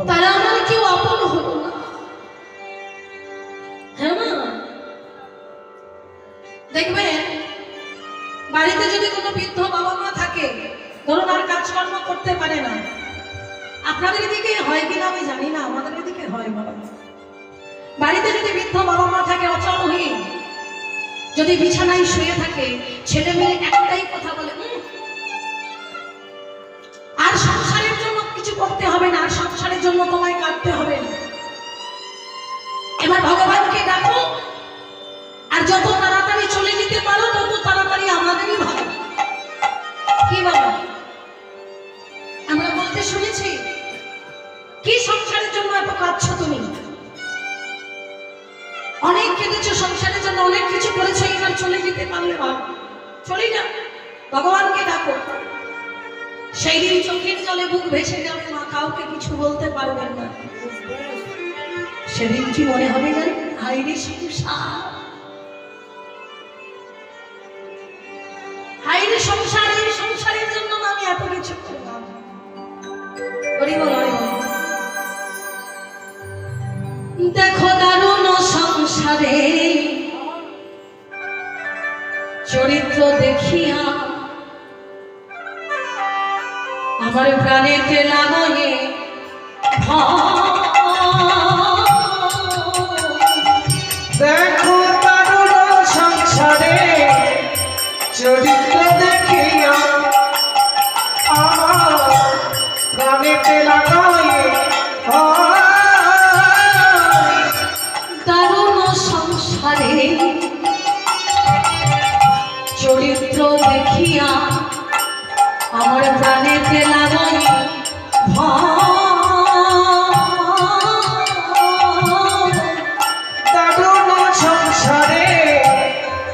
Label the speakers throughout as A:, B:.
A: তারা আমার কেউ আপন হলো না। হ্যাঁ না, দেখবেন বাড়িতে যদি কোনো বৃদ্ধ বাবা মা থাকে, ধরুন আর কাজকর্ম করতে পারে না, আপনাদের দিকে হয় কিনা আমি জানি না, আমাদের দিকে হয়। বাবা বাড়িতে যদি বৃদ্ধ বাবা মা থাকে অচলহীন, যদি বিছানায় শুয়ে থাকে, ছেলে মেয়ে একটাই কথা বলে, আর সংসারের জন্য কিছু করতে হবে না, আর সংসারের জন্য তোমায় কাঁদতে হবে না। এবার ভগবানকে ডাকো, আর যত তাড়াতাড়ি চলে যেতে পারো তত তাড়াতাড়ি আমাদেরই ভালো। কি বাবা আমরা বলতে শুনেছি, কি সংসারের জন্য এত কাঁদছো তুমি? অনেক কেঁদেছো সংসারের জন্য, অনেক কিছু করেছো, এবার চলে যেতে পারলে ভালো। চলি না, ভগবানকে ডাকো। সেই দিন চোখের জলে বুক ভেসে যাবে, মা কাউকে কিছু বলতে পারবেন না। সেদিন কি মনে হবে জানেন? হাইরে সংসার, হাইরে সংসার, এই সংসারের জন্য আমি এত কিছু করলাম। দেখো দারুণ সংসারে চরিত্র দেখিয়া আমার প্রাণেতে লাগে
B: দেখো দারুণ সংসারে চরিত্র দেখিয়া আমার প্রাণেতে লাগায়
A: দারুণ সংসারে চরিত্র দেখিয়া আমার প্রাণেতে লাগাই
B: দারুণ সংসারে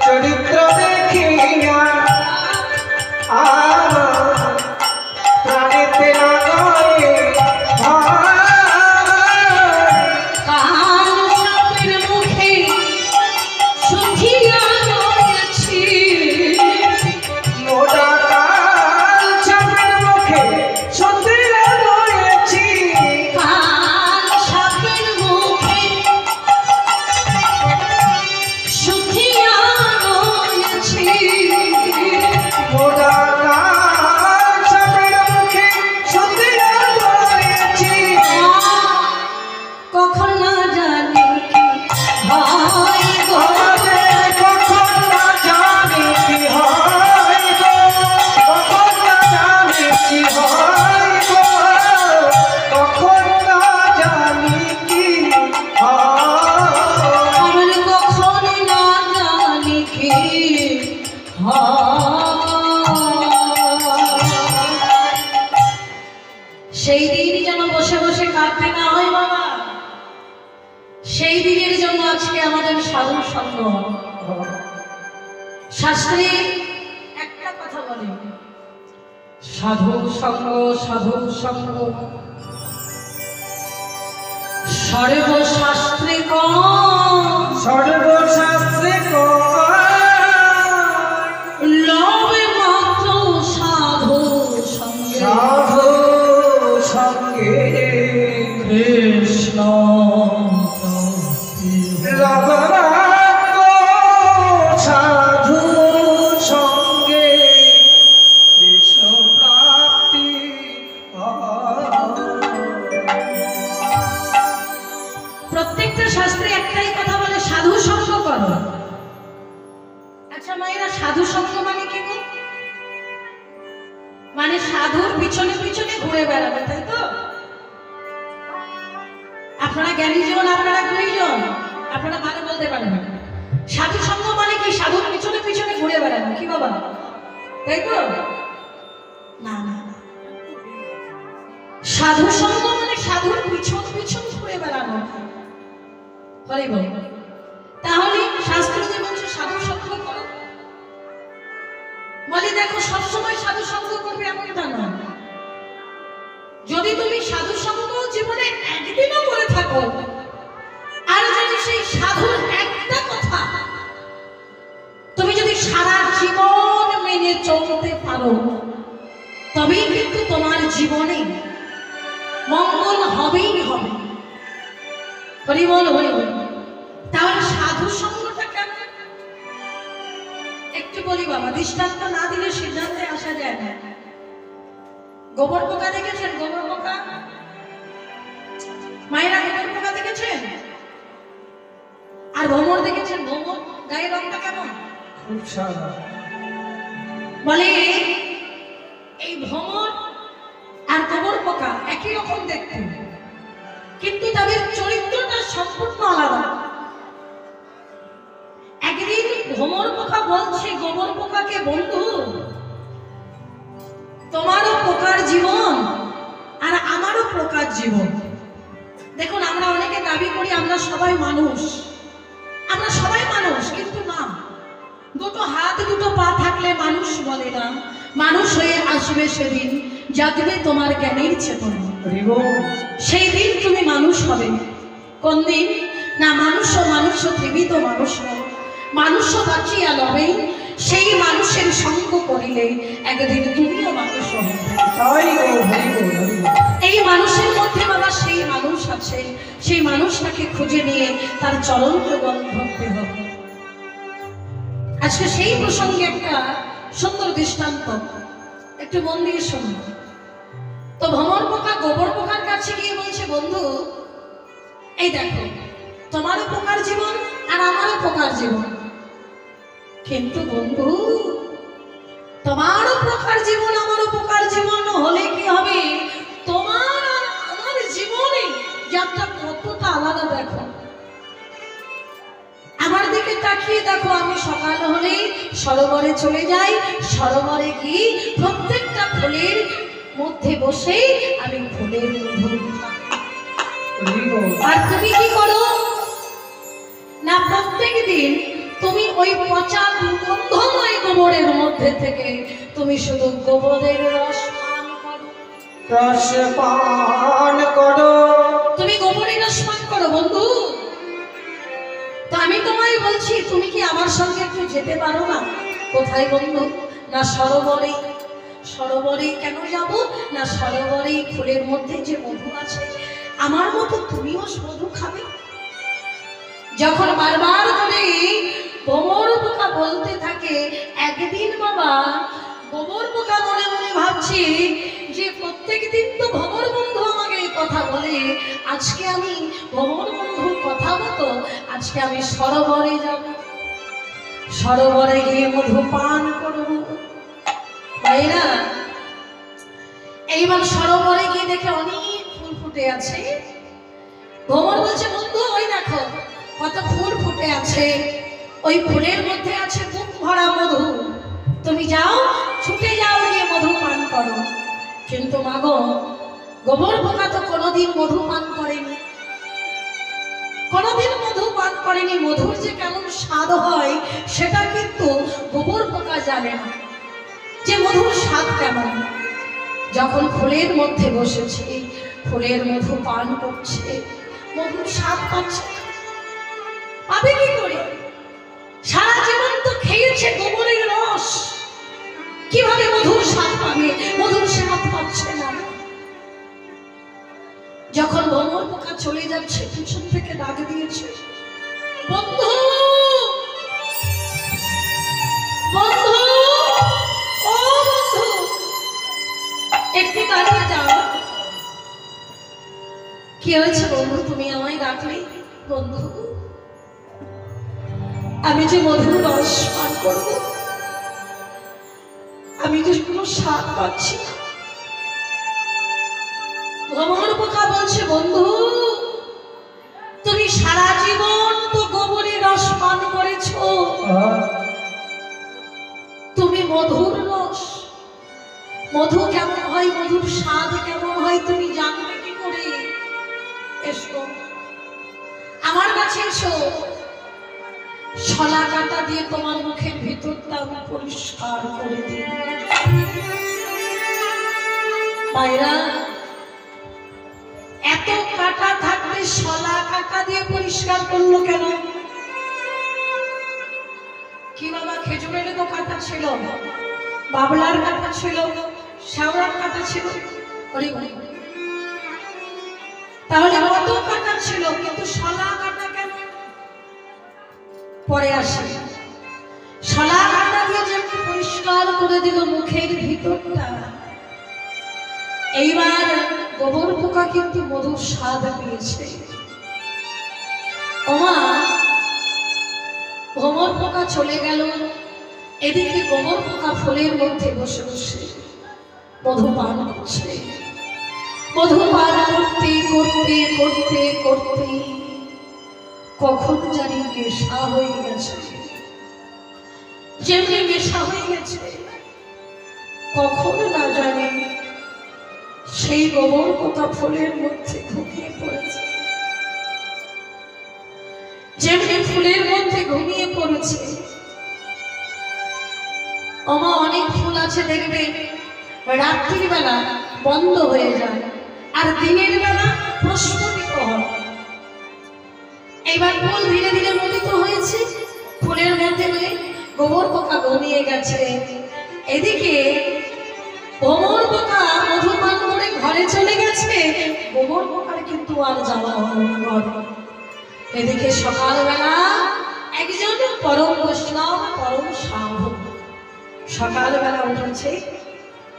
B: চরিত্র দেখিয়া আমার প্রাণেতে লাগায়
A: কাল সাপের মুখে শুধিয়া রয়েছি,
B: মোটা কাল সাপের মুখে শুধিয়া রয়েছি,
A: কাল সাপের মুখে শুধিয়া রয়েছি,
B: মোটা কাল সাপের মুখে শুধিয়া রয়েছি।
A: কখন না জানি কি হয় গো,
B: কখন না জানি কি হয় গো, কখন না জানি কি হয় গো, কখন না জানি কি হয়।
A: আমার কখন না জানি কি সেই দিন যেন বসে বসে কাঁদতে না হয় বাবা। সেই দিনের জন্য আজকে আমাদের সাধু সঙ্গ। শাস্ত্রে একটা কথা বলে, সাধু সঙ্গ, সাধু সঙ্গ সর্বশাস্ত্রে কম,
B: সর্বশাস্ত্রে
A: লবে মাত্র সাধু সঙ্গে,
B: সাধু সঙ্গে
A: কৃষ্ণ
B: লবণাক্ত সাধু সঙ্গে কৃষ্ণ প্রাপ্তি
A: প্রত্যেকটা শাস্ত্রে একটাই কথা বলে, সাধু সঙ্গ করো। আচ্ছা মায়েরা, সাধু সঙ্গ মানে কি গো? মানে সাধুর পিছনে পিছনে ঘুরে বেড়াবে, তাই তো? আপনারা জ্ঞানীজন, আপনারা গুণীজন, আপনারা ভালো বলতে পারেন। সাধু সঙ্গ মানে কি? সাধুর পিছনে পিছনে ঘুরে বেড়ানো, কি বাবা, তাই তো? না না না, সাধু সঙ্গ মানে সাধুর পিছন পিছন ঘুরে বেড়ানো। হরি বল। তাহলে শাস্ত্র যে বলছে সাধু সঙ্গ করো, বলে দেখো সবসময় সাধু সঙ্গ করবে এমনটা নয়। যদি তুমি সাধু সঙ্গ জীবনে একদিনও করে থাকো, আর যদি সেই সাধুর একটা কথা তুমি যদি সারা জীবন মেনে চলতে পারো, তবেই কিন্তু তোমার জীবনে মঙ্গল হবেই হরি বল হরি বল। তাহলে সাধু সঙ্গটা কেন? একটু বলি বাবা, দৃষ্টান্ত না দিলে সিদ্ধান্তে আসা যায় না। গোবর পোকা দেখেছেন? গোবর পোকা, মায়েরা গোবর পোকা দেখেছেন? আর ভ্রমর দেখেছেন? ভ্রমর গায়ের রংটা কেমন?
B: খুব সাদা।
A: বলে এই ভ্রমর আর গোবর পোকা একই রকম দেখতে, কিন্তু তাদের চরিত্রটা সম্পূর্ণ আলাদা। একদিন ভ্রমর পোকা বলছে গোবর পোকাকে, বন্ধু তোমারও পোকার জীবন আর আমারও পোকার জীবন। দেখুন, আমরা অনেকে দাবি করি আমরা সবাই মানুষ, আমরা সবাই মানুষ, কিন্তু না, দুটো হাত দুটো পা থাকলে মানুষ বলে না। মানুষ হয়ে আসবে সেদিন, জাগবে তোমার জ্ঞানের চেতনা, সেই দিন তুমি মানুষ হবে। কোন দিন? না মানুষ জীবিত মানুষ নয়, মানুষ বাঁচিয়া লবে, সেই মানুষের সঙ্গ করিলে একদিন তুমিও মানুষ হবে। এই মানুষের মধ্যে বাবা সেই মানুষ আছে, সেই মানুষটাকে খুঁজে নিয়ে তার চরণ যুগল ধরতে হবে। আজকে সেই প্রসঙ্গে একটা সুন্দর দৃষ্টান্ত একটু মন দিয়ে শুনুন। তো ভ্রমর পোকা গোবর পোকার কাছে গিয়ে বলছে, বন্ধু এই দেখো তোমারও পোকার জীবন আর আমারও পোকার জীবন, কিন্তু বন্ধু তোমারও পোকার জীবন আমারও পোকার জীবন হলে কি হবে, তোমার আর আমার জীবনে যাত্রা কতটা আলাদা। দেখো আমার দিকে তাকিয়ে দেখো, আমি সকাল হলেই সরোবরে চলে যাই, সরোবরে গিয়ে প্রত্যেকটা ফুলের মধ্যে বসে আমি ফুলের মধু খাই। আর তুমি কি করো না, প্রত্যেক দিন তুমি ওই পচা দুর্গন্ধময় গোবরের মধ্যে থেকে তুমি শুধু গোবরের রস পান করো,
B: রস পান করো,
A: তুমি গোবরের রস পান করো। বন্ধু তো আমি তোমায় বলছি, তুমি কি আমার সঙ্গে একটু যেতে পারো না? কোথায় বন্ধু? না সরোবরে। সরোবরে কেন যাব না, সরোবরে ফুলের মধ্যে যে মধু আছে, আমার মতো তুমিও মধু খাবে। যখন বারবার করে গোবর পোকা বলতে থাকে, একদিন বাবা গোবর পোকা মনে মনে ভাবছে যে প্রত্যেক দিন তো ভ্রমর বন্ধু আমাকে এই কথা বলে, আজকে আমি ভ্রমর বন্ধুর কথা মতো আজকে আমি সরোবরে যাব, সরোবরে গিয়ে মধু পান করব। তাই না? এইবার সরোবরে গিয়ে দেখে অনেক ফুল ফুটে আছে। ভ্রমর বলছে, বন্ধু ওই দেখো কত ফুল ফুটে আছে, ওই ফুলের মধ্যে আছে বুক ভরা মধু, তুমি যাও, ছুটে যাও, গিয়ে মধু পান করো। কিন্তু মাগো গোবর পোকা তো কোনোদিন মধু পান করেনি, কোনোদিন মধু পান করেনি। মধুর যে কেমন স্বাদ হয় সেটা কিন্তু গোবর পোকা জানে না, যে মধুর স্বাদ কেমন। যখন ফুলের মধ্যে বসেছে, ফুলের মধু পান করছে, মধুর স্বাদ পাচ্ছে, পাবে কি করে? সারা জীবন তো খেয়েছে গোবরের রস, কিভাবে মধুর স্বাদ পাবে? মধুর স্বাদ পাচ্ছে না। যখন ভ্রমর পোকা চলে যাচ্ছে, পিছন থেকে ডাক দিয়েছে, বন্ধু বন্ধু, ও বন্ধু একটু দাঁড়িয়ে যাও। কি হয়েছে বন্ধু, তুমি আমায় ডাকলে? বন্ধু আমি যে মধুর রস পান করব, আমি যে কোনো স্বাদ পাচ্ছি না। ভ্রমর পোকা বলছে, বন্ধু তুমি সারা জীবন তো গোবরের রস পান করেছো, তুমি মধুর রস, মধু কেমন হয়, মধুর স্বাদ কেমন হয় তুমি জানবে কি করে? এসো আমার কাছে, এসো, শলা কাটা দিয়ে তোমার মুখের ভিতরটা আমি পরিষ্কার করে দিই। মায়েরা, এত কাটা থাকলে শলা কাটা দিয়ে পরিষ্কার করলো কেন? কি বাবা, খেজুরের তো কাটা ছিল, বাবলার কাটা ছিল, শ্যাওড়ার কাটা ছিল, তাহলে কত কাটা ছিল, কিন্তু শলা কাটা কেন? পরে আসে শলা কাটা দিয়ে যেমনি পরিষ্কার করে দিল মুখের ভিতরটা, এইবার গোবর পোকা কিন্তু মধুর স্বাদ পেয়েছে। ওমা, ভ্রমর পোকা চলে গেল, এদিকে গোবর পোকা ফুলের মধ্যে বসে বসে মধু পান করছে। মধু পান করতে করতে করতে করতে কখন জানি নেশা হয়ে গেছে। যেমনি নেশা হয়ে গেছে, কখন না জানি সেই গোবর পোকা ফুলের মধ্যে ঘুমিয়ে পড়েছে। যেমনি ফুলের মধ্যে ঘুমিয়ে পড়েছে, ওমা অনেক ফুল আছে দেখবে রাত্রির বেলা বন্ধ হয়ে যায় আর দিনের বেলা প্রস্ফুটিত হয়। এইবার ফুল ধীরে ধীরে মোদিত হয়েছে, ফুলের মধ্যে গোবর পোকা ঘুমিয়ে গেছে। এদিকে গোবর পোকা মধু পান করে ঘরে চলে গেছে, গোবর পোকার কিন্তু আর যাওয়া হলো না ঘরে। এদিকে সকালবেলা একজন পরম বৈষ্ণব পরম সাধু সকালবেলা উঠেছে,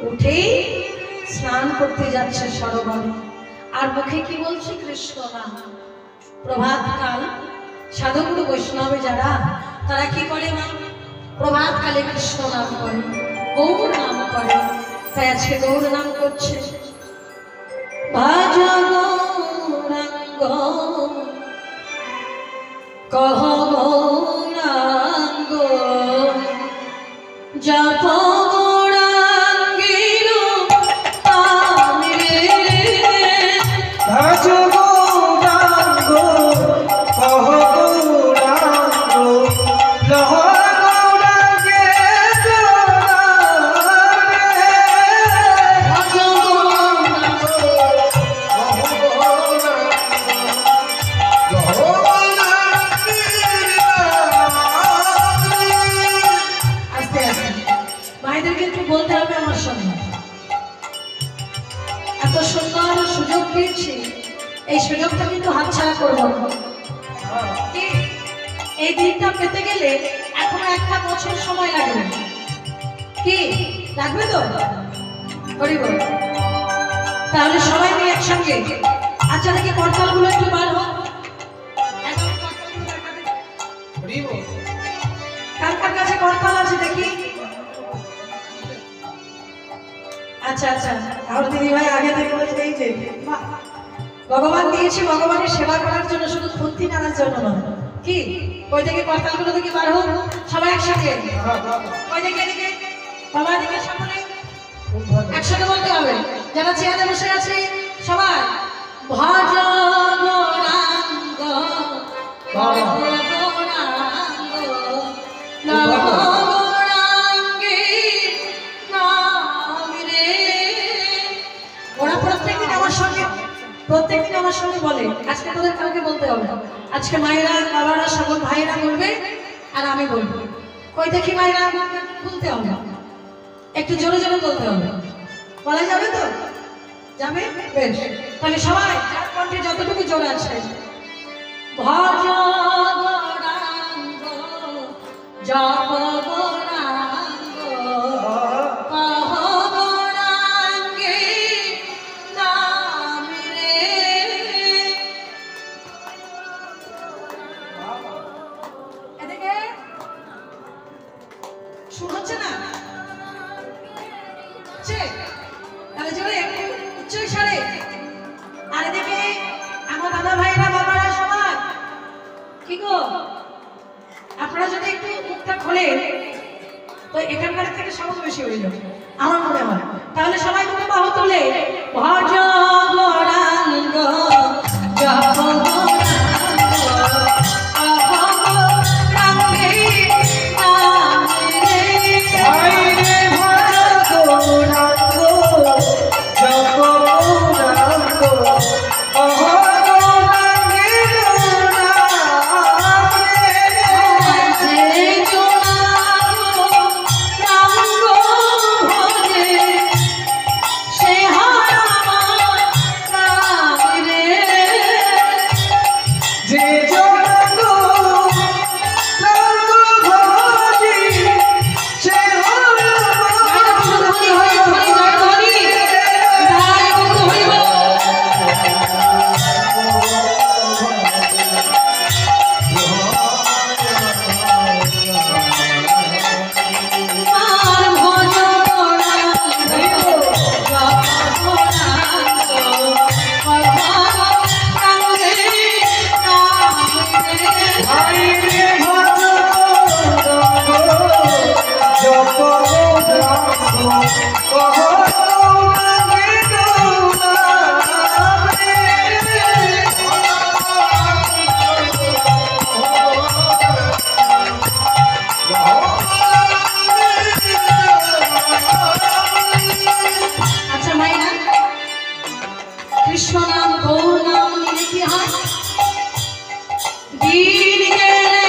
A: উঠেই স্নান করতে যাচ্ছে সরোবরে, আর মুখে কি বলছে? কৃষ্ণ নাম। প্রভাত কাল সাধুগুরু বৈষ্ণবে যারা, তারা কি করে? মা প্রভাত কালে কৃষ্ণ নাম করে, গৌর নাম করে। তাই আজকে গৌর নাম করছে। ভাজ গৌরাঙ্গ কহ গৌরাঙ্গ জপ গৌরাঙ্গের নামে।
B: ভাজ গৌরাঙ্গ কহ গৌরাঙ্গ লহ গৌরাঙ্গে
A: ভজ গৌরাঙ্গ আস্তে আস্তে মায়েদেরকে একটু বলতে হবে আমার সঙ্গে। এত সুন্দর সুযোগ পেয়েছি, এই সুযোগটা কিন্তু হাতছাড়া করবো না। কি? এই দিনটা পেতে গেলে এখনো 1 বছর সময় লাগবে। কি লাগবে তো? হরি বল। তাহলে সবাই মিলে একসঙ্গে, আচ্ছা দেখি করতালগুলো একটু বার হোক। একবার করতালগুলো দেখাবে। কার কার কাছে করতাল আছে দেখি? আচ্ছা আচ্ছা, আর দিদি ভাই আগে থেকে বলছে এই যে বাহ, ভগবান দিয়েছি ভগবানের সেবা করার জন্য, শুধু খুন্তি নাড়ার জন্য নয়। কি ওই থেকে করতালগুলো দেখি বার হোক সবাই একসঙ্গে। ওই দেখে এদিকে বাবা, দিকে সামনে একসঙ্গে বলতে হবে। যারা চেয়ারে বসে আছে সবাই ভজ গৌরাঙ্গ গৌরাঙ্গে নামে রে। ওরা প্রত্যেকদিন আমার সঙ্গে বলে, আজকে তোদের কাউকে বলতে হবে। আজকে মায়েরা বাবারা সকল ভাইয়েরা বলবে আর আমি বলবো। কই দেখি মায়েরা বলতে হবে, একটু জোরে জোরে বলতে হবে। বলা যাবে তো? যাবে? বেশ, তাহলে সবাই যার কণ্ঠে যতটুকু জোর আছে, ভজ গৌরাঙ্গ জপ গৌরাঙ্গ কহ গৌরাঙ্গে নামে রে। এদিকে শুরু হচ্ছে না? তাহলে জোরে একটু উচ্চ স্বরে। আর এদিকে আমার দাদা ভাইরা বাবারা সবাই কি গো, আপনারা যদি একটু মুখটা খোলেন তো এখানকার থেকে সহজ বেশি হয়ে যাবে আমার মনে হয়। তাহলে সবাই দুটো বাহু তুলে ভজ গৌরাঙ্গ জপ নাম নিলে কি হয়? দিন গেলে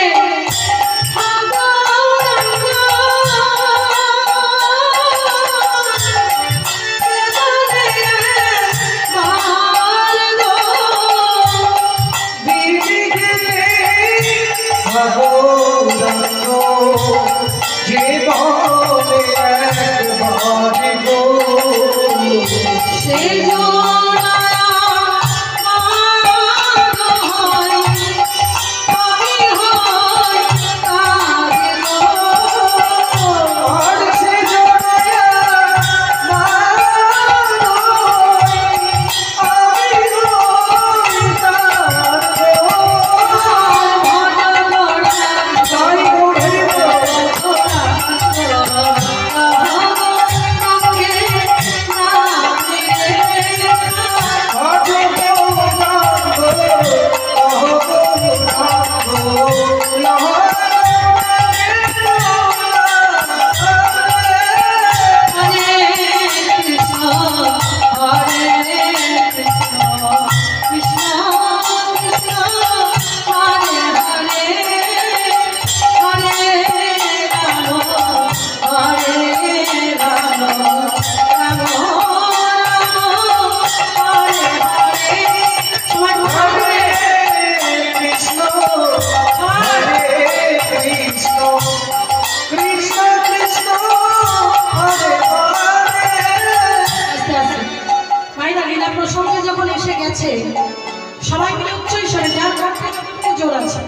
A: সবাই মিলে উচ্চ ঈশ্বরে যার কণ্ঠে যতটুকু জোর আছে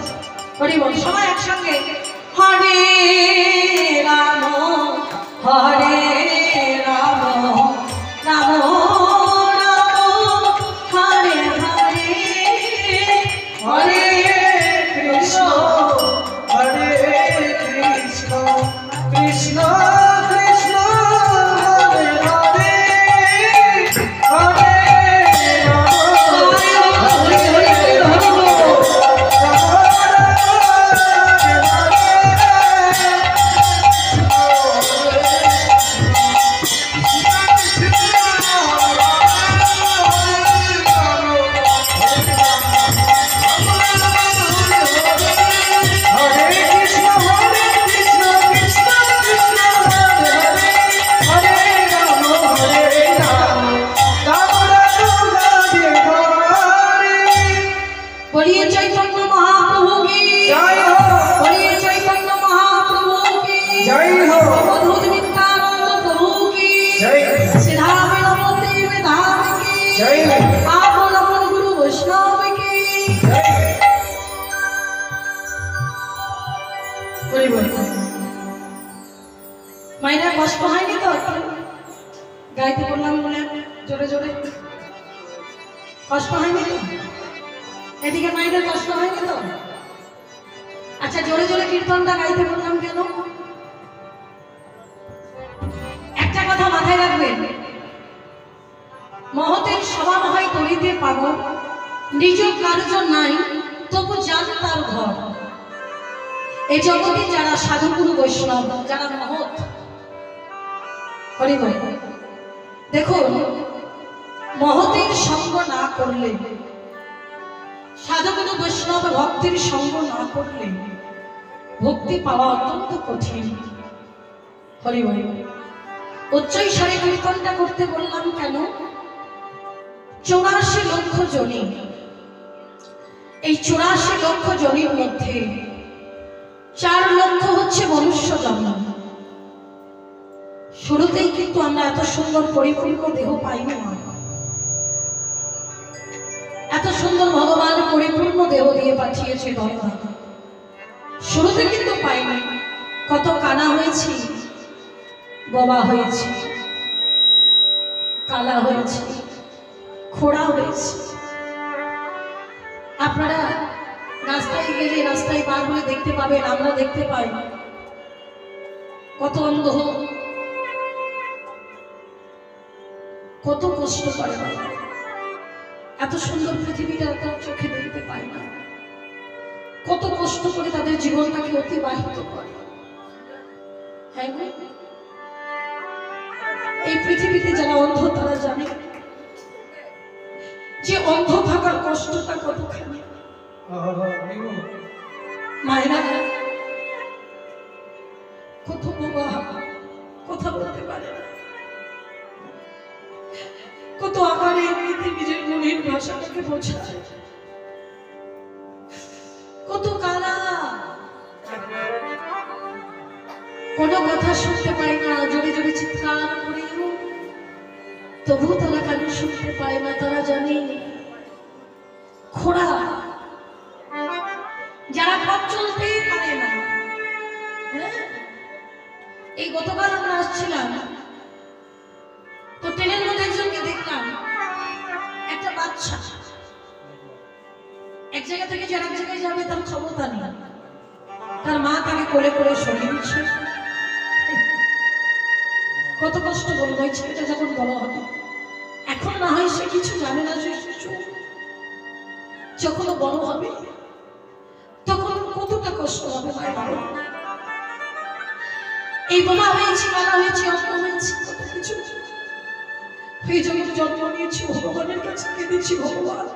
A: হরি বল সবাই একসঙ্গে হরে রাম হরে রাম রাম রাম হরে হরে হরে কৃষ্ণ
B: হরে কৃষ্ণ কৃষ্ণ কৃষ্ণ হরে হরে হরে
A: মাইরা কষ্ট হয়নি তো গাইতে বললাম বলে জোরে জোরে কষ্ট হয়নি তো এদিকে মাইদের কষ্ট হয়নি তো আচ্ছা জোরে জোরে কীর্তনটা গাইতে বললাম কেন একটা কথা মাথায় রাখবেন মহতের স্বভাব হয় করিতে পাবো নিজ কার্য নাই তবু জান তার ঘর এই জগতে যারা সাধুগুরু বৈষ্ণব যারা মহৎ হরি বল দেখুন মহতের সঙ্গ না করলে সাধুগুরু বৈষ্ণব ভক্তির সঙ্গ না করলে ভক্তি পাওয়া অত্যন্ত কঠিন হরি বল উচ্চৈঃস্বরে কীর্তনটা করতে বললাম কেন 84 লক্ষ জনি এই 84 লক্ষ জনির মধ্যে 4 লক্ষ হচ্ছে মনুষ্য জন্ম শুরুতেই কিন্তু আমরা এত সুন্দর পরিপূর্ণ দেহ পাইনি না এত সুন্দর ভগবান পরিপূর্ণ দেহ দিয়ে পাঠিয়েছে দয়া শুরুতে কিন্তু পাইনি কত কানা হয়েছি বাবা হয়েছে কালা হয়েছে খোড়া হয়েছে আপনারা রাস্তায় গেলে রাস্তায় পার হয়ে দেখতে পাবেন আমরা দেখতে পাই কত অন্ধ কত কষ্ট করে এত সুন্দর পৃথিবীটা তার চোখে দেখতে পায় না কত কষ্ট করে তাদের জীবনটাকে অতিবাহিত করে হ্যাঁ এই পৃথিবীতে যারা অন্ধ তারা জানে যে অন্ধ থাকার কষ্টটা কতখানি। মায়েরা কত বাবা কথা বলতে পারে না, কত আকারে এমনিতে নিজের মনের ভাষাটাকে বোঝায়, কত কালা কোনো কথা শুনতে পায় না, জোরে জোরে চিৎকার করেও তবু তারা কানে শুনতে পায় না। তারা জানে খোড়া যারা পথ চলতেই পারে না। এই গতকাল আমরা আসছিলাম তো ট্রেনের মধ্যে একজনকে দেখলাম, একটা বাচ্চা এক জায়গা থেকে যে আরেক জায়গায় যাবে তার ক্ষমতা নেই, তার মা তাকে কোলে করে সরিয়ে দিচ্ছে। কত কষ্ট বলবো এই ছেলেটা যখন বড় হবে, এখন না হয় সে কিছু জানে না, সে শিশু, যখন বড় হবে তখন কতটা কষ্ট হবে। এই বোমা হয়েছি, কালা হয়েছি, অস্ত হয়েছি, কত কিছু এই জগৎ জন্ম নিয়েছি, ভগবানের কাছে কেঁদেছি, ভগবান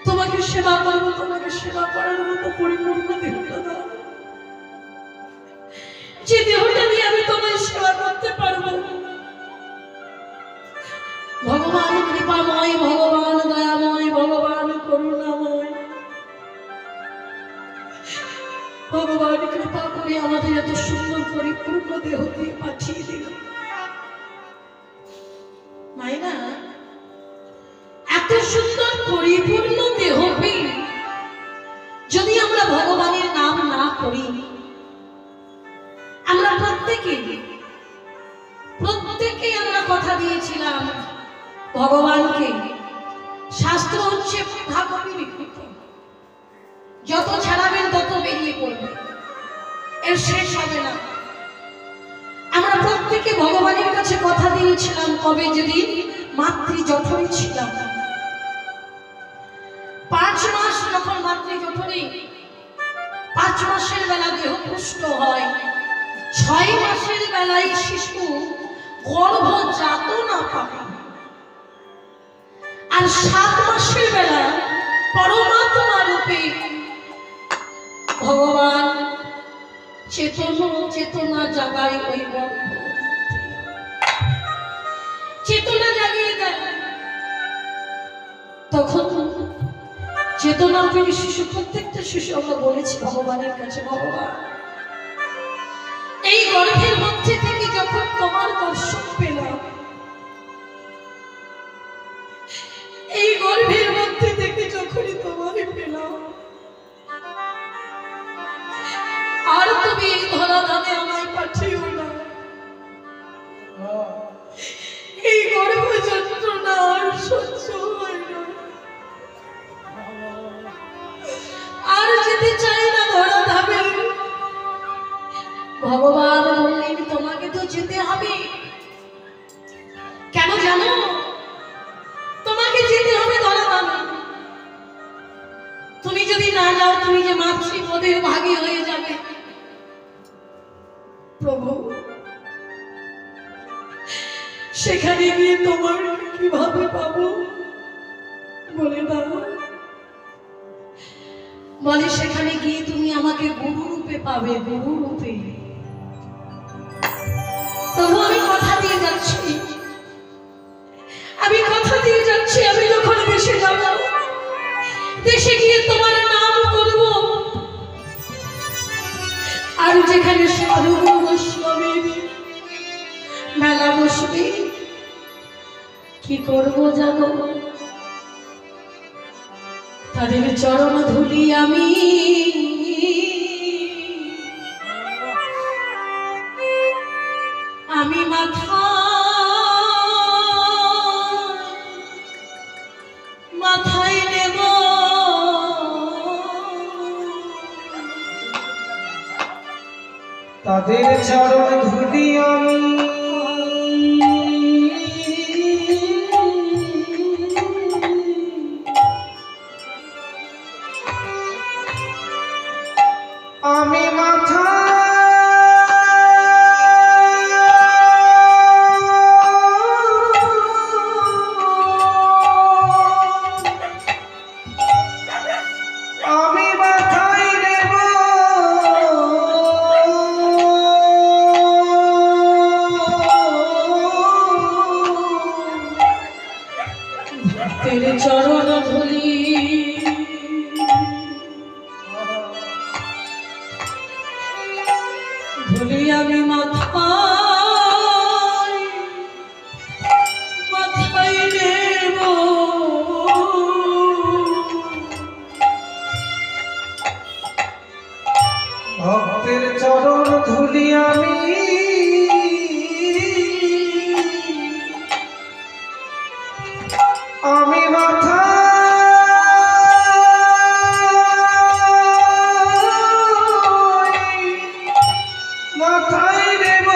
A: তোমাকে সেবা করবো, তোমাকে সেবা করার মতো পরিপূর্ণ দেহটা দাও, যে দেহটা দিয়ে আমি তোমায় সেবা করতে পারবো। ভগবান কৃপাময়, ভগবান দয়াময়, ভগবান করুণাময়, ভগবান কৃপা করে আমাদের এত সুন্দর পরিপূর্ণ দেহ দিয়ে পাঠিয়ে দিল। মায়েরা এত সুন্দর পরিপূর্ণ দেহ পেয়ে যদি আমরা ভগবানের নাম না করি, আমরা প্রত্যেকে আমরা কথা দিয়েছিলাম ভগবানকে। শাস্ত্র হচ্ছে প্রথাকপি বিকৃত, যত ছাড়াবেন তত বেরিয়ে পড়বে, এর শেষ হবে না। আমরা প্রত্যেকে ভগবানের কাছে কথা দিয়েছিলাম কবে, যদি মাতৃ জঠরে ছিলাম, 5 মাস যখন মাতৃ জঠরে, 5 মাসের বেলা দেহ পুষ্ট হয়, 6 মাসের বেলায় শিশু গর্ভ যাতনা পাবে, আর 7 মাসের বেলা পরমাত্মা রূপে ভগবান চেতনা জাগায়, ওই গর্ভ চেতনা জাগিয়ে দেয়। তখন চেতনার পেয়ে শিশু, প্রত্যেকটা শিশু আমরা বলেছি ভগবানের কাছে, ভগবান এই গর্ভের মধ্যে থেকে যখন তোমার দর্শন পেলাম, এই গর্ভের মধ্যে থেকে যখনই তোমাকে পেলাম, আর তুমি এই ধরাধামে আমায় পাঠিও না। এই গর্ভ যন্ত্রণা আর সহ্য হয় না, আর যেতে চাই না ধরাধামে। ভগবান বললেন তোমাকে তো যেতে হবে। কেন জানো? তোমাকে যেতে হবে ধরাধামে। তুমি যদি না যাও, তুমি যে মাতৃপদের ভাগী হয়ে যাবে। প্রভু, সেখানে গিয়ে তোমার কিভাবে পাবো বলে দাও। বলে সেখানে গিয়ে তুমি আমাকে গুরু রূপে পাবে, গুরু রূপে। তবু আমি কথা দিয়ে যাচ্ছি, আমি কথা দিয়ে যাচ্ছি, আমি যখন দেশে যাব, দেশে গিয়ে তোমার নাম করব, আর যেখানে সাধু বৈষ্ণবের মেলা বসবে, কি করবো জানো? তাদের চরণ ধুলি আমি মাথায় নেব।
B: তাদের চরণ ধুলি আমি মাথা
A: তেরে চরণ ধুলি ধুলি আমি মাথায় মাথায় নেব
B: ভক্তের চরণ ধুলি আমি মাথা মাথায় দেব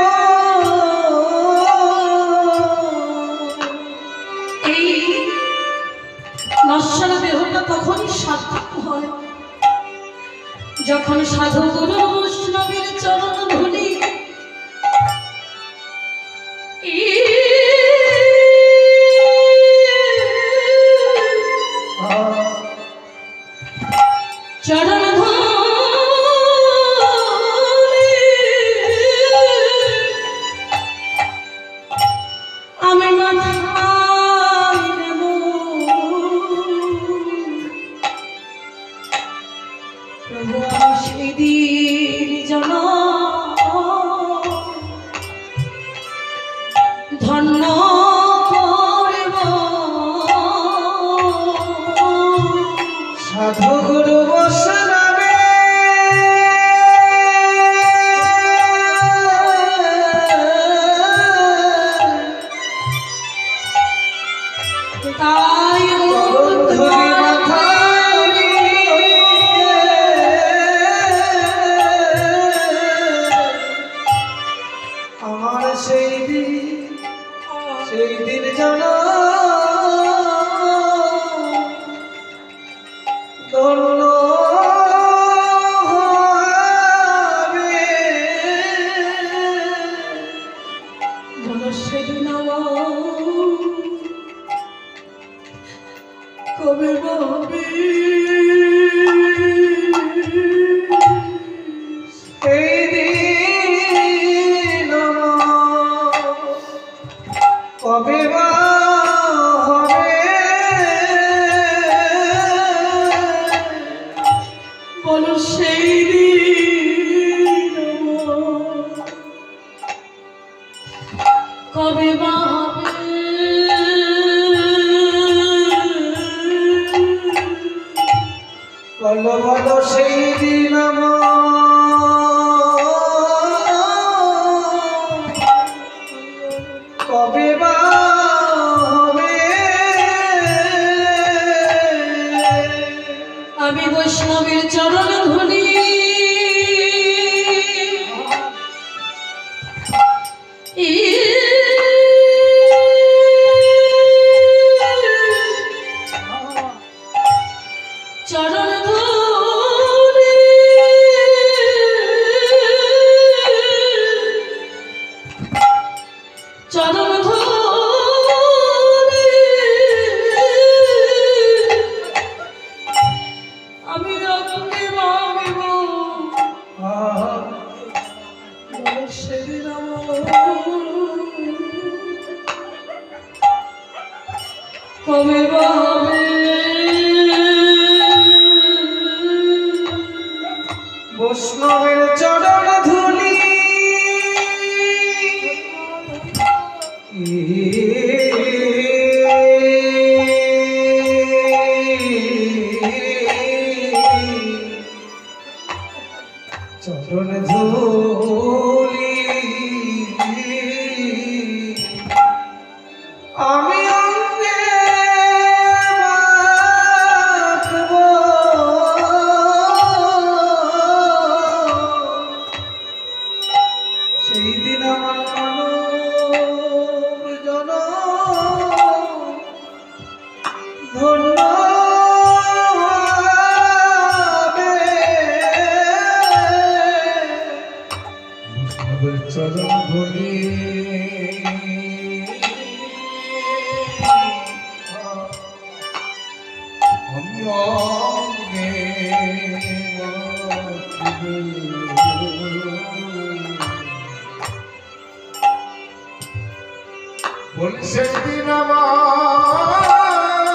A: এই নশ্বর দেহটা তখনই সার্থক হয় যখন সাধু গুরু বৈষ্ণবের চরণ ধুলি চরণ ধুলি আমি মাথায় নেব প্রভু আমি সেই দিন জন ধন্য করব
B: সাধু গুরু বৈষ্ণবে
A: তাই
B: ধরি মাথায় আমার সেই দিন জানা ধন্য হবে
A: সেদিন কবে ভাবি
B: এই দিন কবে বা হবে
A: বলো সেই দিন কবে বা হবে
B: বলো বলো সেই দিন কবে বা হবে
A: আমি বৈষ্ণবের চরণ ধুলি চরণ ধুলি চরণ ধুলি আমি রঙে মাগব সেদিন কবে ভাবে
B: বৈষ্ণবের চরণ ধুলি চরণ ধুলি আমি অঙ্গে মাখব সেই দিন আমার মানব জন ধন্য হবে। বৈষ্ণবের চরণ ধুলি আমি অঙ্গে বলি সেদিন আমার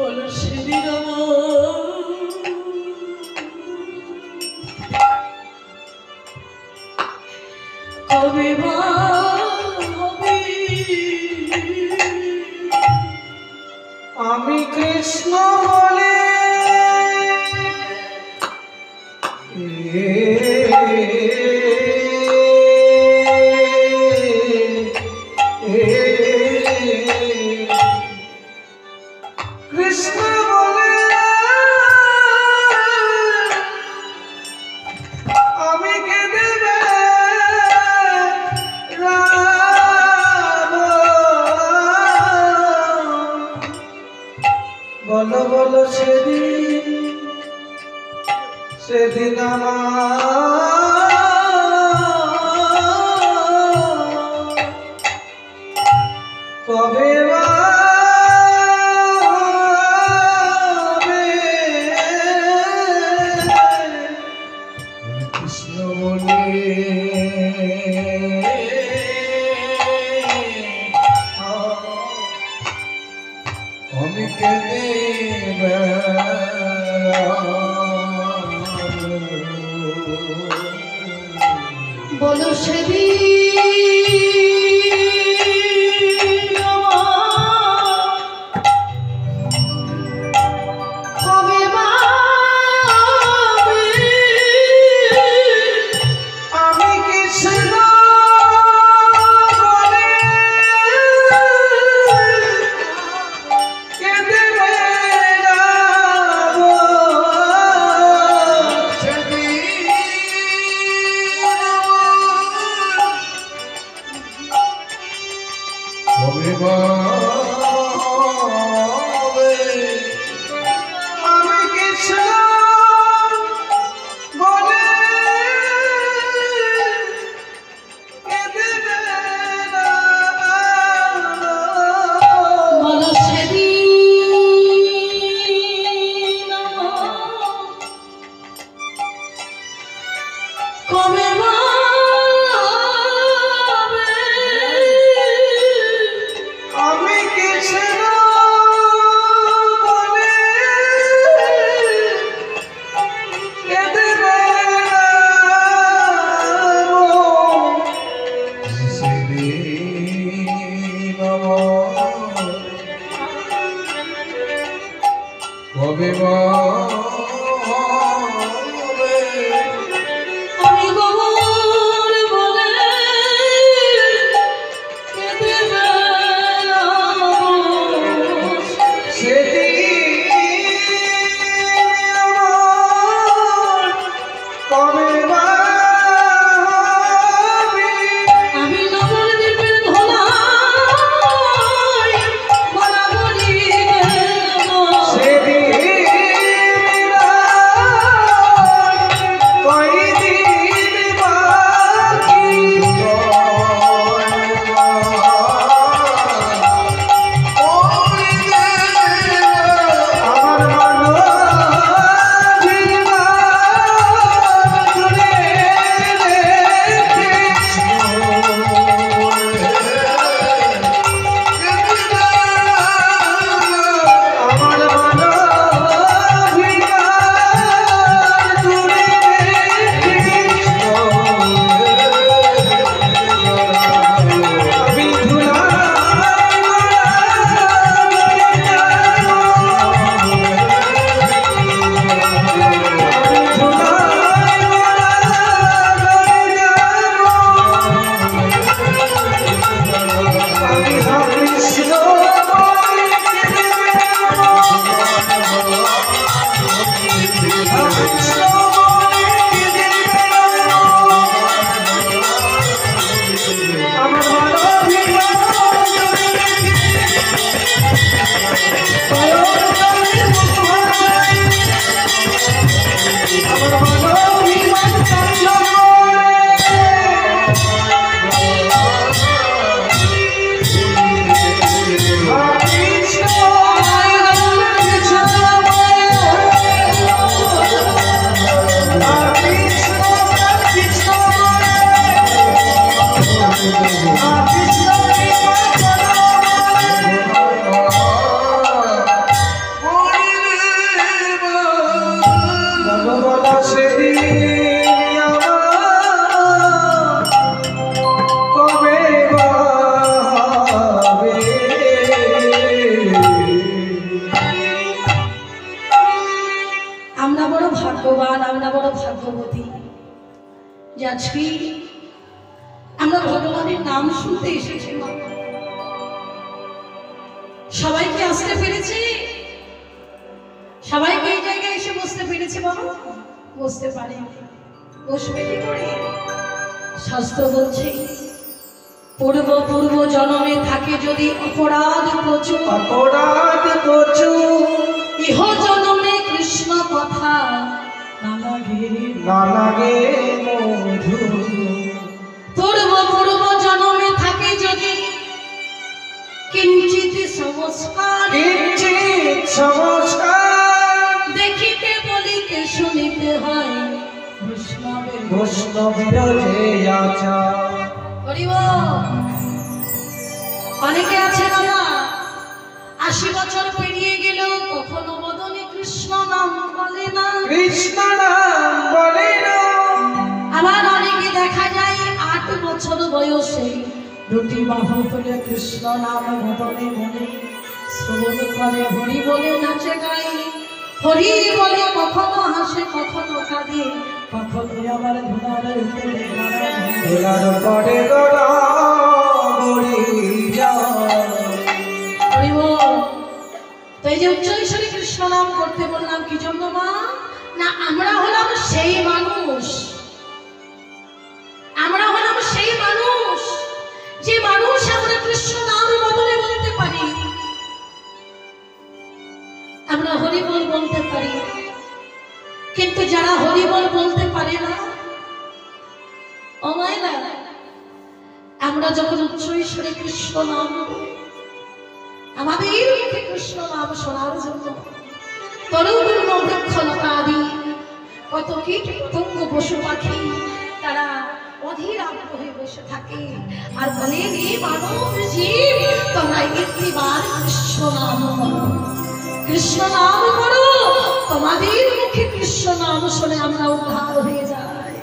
A: বলো সেদিন কবে বা হবে
B: আমি কৃষ্ণ বলে কৃষ্ণ বলে আমি কেঁদে বলো বলো সেদিন সেদিন আমার কবে বা হবে? কৃষ্ণ বলে আমি কেঁদে
A: বলো সেদিন কবে বা হবে
B: আমি কৃষ্ণ বলে কেঁদে বেড়াবো কবে বা হবে? আমি কৃষ্ণ বলে কেঁদে বেড়াবো।
A: বলো সেদিন কবে বা হবে
B: আমি কৃষ্ণ বলে কেঁদে বেড়াবো। সেদিন আমার কবে বা হবে?
A: আমি গোবর বলে কেঁদে বেড়াবো
B: সেদিন আমার কবে বা হবে?
A: আমি নবদ্বীপের ধোলাই বরাবরই দেব
B: সেদিন
A: আছি আমরা ভগবানের নাম শুনতে এসেছি মা। সবাইকে আসতে পেরেছি, সবাইকে এই জায়গায় এসে বসতে পেরেছে বাবা? বসতে পারে। বসবে কি করে? শাস্ত্র বলছে পূর্ব পূর্ব জন্মে থাকে যদি অপরাধ প্রচুর,
B: অপরাধ প্রচুর
A: ইহ জন্মে কৃষ্ণ কথা না লাগে,
B: না লাগে মধুর।
A: পূর্ব পূর্ব জন্মে থাকে যদি কিঞ্চিত সংস্কার,
B: কিঞ্চিত সংস্কার
A: দেখিতে বলিতে শুনিতে হয় বৈষ্ণবের
B: বৈষ্ণবের যে আচার।
A: হরিব। অনেকে আছে বাবা 80 বছর পেরিয়ে গেল কখনো বদনে কৃষ্ণ নাম বলে না,
B: কৃষ্ণ নাম বলে না।
A: আবার অনেকে দেখা যায় 8 বছর বয়সে দুটি বাহু তুলে কৃষ্ণ নাম বদনে বলে শ্রবণ করে, হরি বলে নাচে গায়, হরি বলে কখনো হাসে কখনো কাঁদে, কখনো আবার ঘোড়ার উপরে
B: ঘোড়ার পরে গড়ি যায়।
A: হরি বল। তো এই যে উচ্চৈশ্বরী কৃষ্ণ নাম করতে বললাম কি জন্য মা? না আমরা হলাম সেই মানুষ, আমরা হলাম সেই মানুষ যে মানুষ আমরা কৃষ্ণ নাম বদলে বলতে পারি, আমরা হরি বল বলতে পারি। কিন্তু যারা হরি বল বলতে পারে না, ও মায়েরা, আমরা যখন উচ্চৈশ্বরী কৃষ্ণ নাম বলি, আমাদের মুখে কৃষ্ণ নাম শোনার জন্য তরুগুর্ম বৃক্ষলতা আদি কত কীট পতঙ্গ পশু পাখি তারা অধীর আগ্রহে বসে থাকে আর বলে রে মানব জীব তোমরা একটিবার কৃষ্ণ নাম বলো, কৃষ্ণ নাম করো, তোমাদের মুখে কৃষ্ণ নাম শুনে আমরা উদ্ধার হয়ে যাই।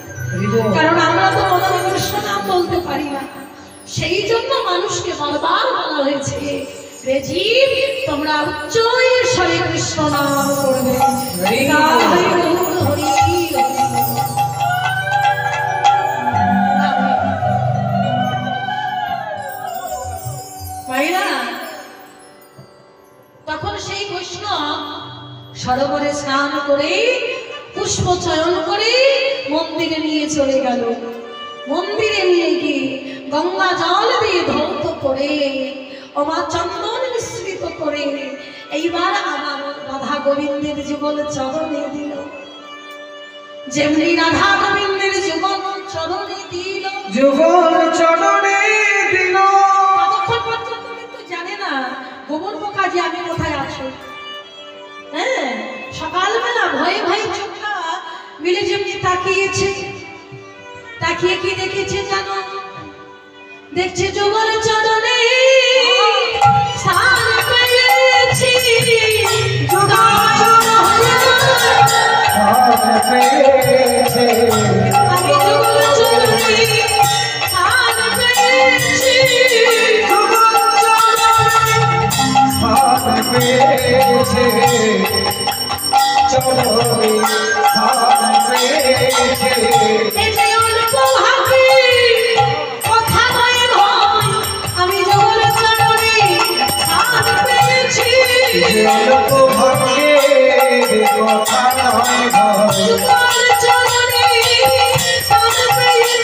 A: কারণ আমরা তো বদলে কৃষ্ণ নাম বলতে পারি না, সেই জন্য মানুষকে বারবার বলা হয়েছে রে জীব তোমরা উচ্চৈশ্বরী কৃষ্ণ নাম করবে। তখন সেই বৈষ্ণব সরোবরে স্নান করে পুষ্প চয়ন করে মন্দিরে নিয়ে চলে গেল। মন্দিরে নিয়ে গিয়ে গঙ্গা জল দিয়ে ধৌত করে অমা চন্দন মিশ্রিত করে এইবার আমার রাধা গোবিন্দের যুগল চরণে দিল। যেমনি রাধা গোবিন্দের যুগল চরণে দিল,
B: যুগল চরণে দিল।
A: ততক্ষণ পর্যন্ত কিন্তু জানে না গোবর পোকা যে আমি কোথায় আছো। হ্যাঁ, সকালবেলা ভয়ে ভয়ে চোখটা মিলে যেমনি তাকিয়েছে, তাকিয়ে কি দেখেছে জানো? দেখছে যুগল চরণে স্থান পেয়েছি, আমি যুগল চরণে স্থান পেয়েছি, এই যে অল্প ভাবে কথা নয় ভয়, আমি যুগল চরণে স্থান পেয়েছি, যুগল চরণে স্থান পেয়েছি।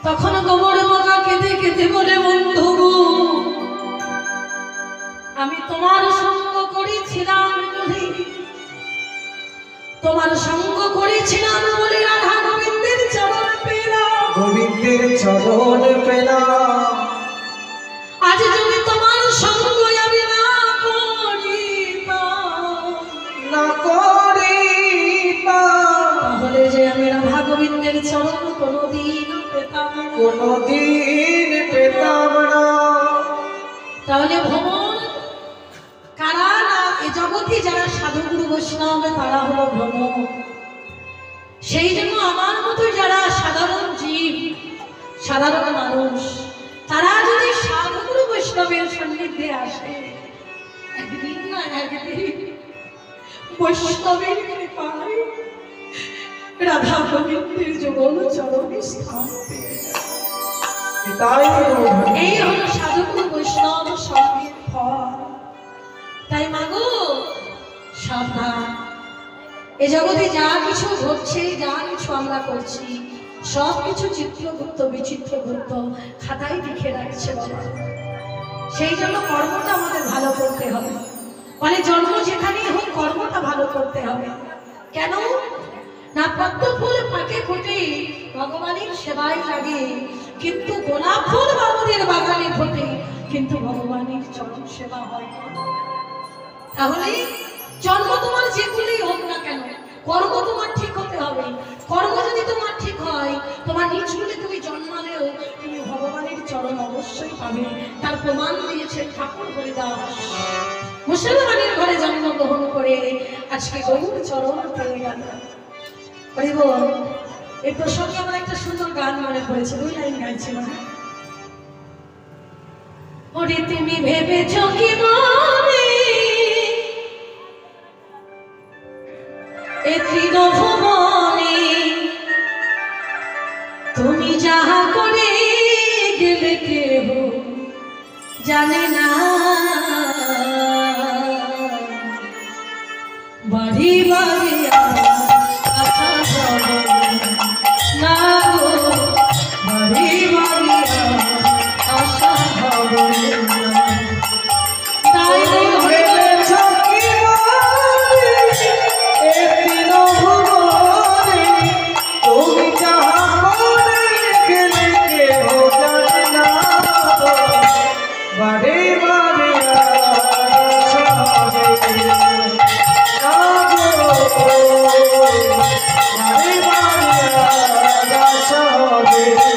A: তখন গোবর পোকা কেঁদে কেঁদে বলে বন্ধু গো, আমি তোমার সঙ্গ করেছিলাম বলে, তোমার সঙ্গ করেছিলাম বলে রাধা গোবিন্দের চরণ পেলাম,
B: গোবিন্দের চরণ পেলাম।
A: আজ যদি তোমার সঙ্গ আমি না করিতাম,
B: না করিতাম,
A: তাহলে যে আমি রাধা গোবিন্দের চরণ
B: কোনদিন পেতাম না।
A: তাহলে ভ্রমণ কারা না, এ জগতে যারা সাধুগুরু বৈষ্ণব তারা হলো ভ্রমণ। সেই জন্য আমার মতো যারা সাধারণ জীব, সাধারণ মানুষ, তারা যদি সাধুগুরু বৈষ্ণবের সান্নিধ্যে আসে, একদিন না একদিন বৈষ্ণবের কৃপায় রাধা গোবিন্দের যুগল চরণে স্থান পেয়ে যায়।
B: তাই
A: এই হলো সাধুগুরু বৈষ্ণব সঙ্গের ফল। তাই মাগো সাবধান, এ জগতে যা কিছু ঘটছে, যা কিছু আমরা করছি, সব কিছু চিত্রগুপ্ত বিচিত্রগুপ্ত খাতায় লিখে রাখছে বাবা। সেই জন্য কর্মটা আমাদের ভালো করতে হবে। মানে জন্ম যেখানেই হোক কর্মটা ভালো করতে হবে। কেন না, পদ্ম ফুল পাকে ফোটে ভগবানের সেবায় লাগে, কিন্তু গোলাপ ফুল বাবুদের বাগানে ফোটে কিন্তু ভগবানের চরণ সেবা হয় না। তাহলে জন্ম তোমার যেগুলোই হোক না কেন, কর্ম তোমার ঠিক হতে হবে। কর্ম যদি তোমার ঠিক হয়, তোমার নিজ বলে তুমি জন্মালেও তুমি ভগবানের চরণ অবশ্যই পাবে। তার প্রমাণ দিয়েছে ঠাকুর হরিদাস, মুসলমানের ঘরে জন্মগ্রহণ করে আজকে গৌর চরণ পেয়ে গেল। এই প্রসঙ্গে আমার একটা সুন্দর গান মনে পড়েছে, 2 লাইন গাইছিলাম। ওরে তুমি ভেবেছ কি মনে এ তৃণভুবনে তুমি যাহা করে গেলে কেহ জানে না, বাড়ি বাড়ি কথা বলে না গো, বাড়ি বাড়ি আশা হবে না। তাই
B: ভেবেছ কি মনে এ তৃণভুবনে তুমি যাহা করে গেলে কেহ জানে না, বারে বারে আশা হবে না গো, বারে বারে আশা হবে না।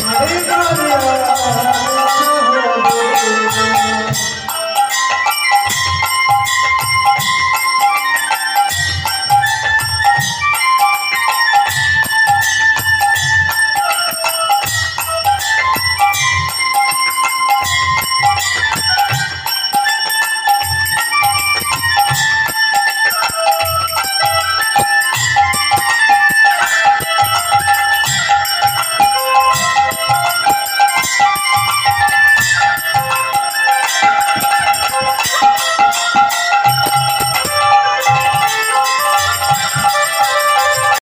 C: Hare Krishna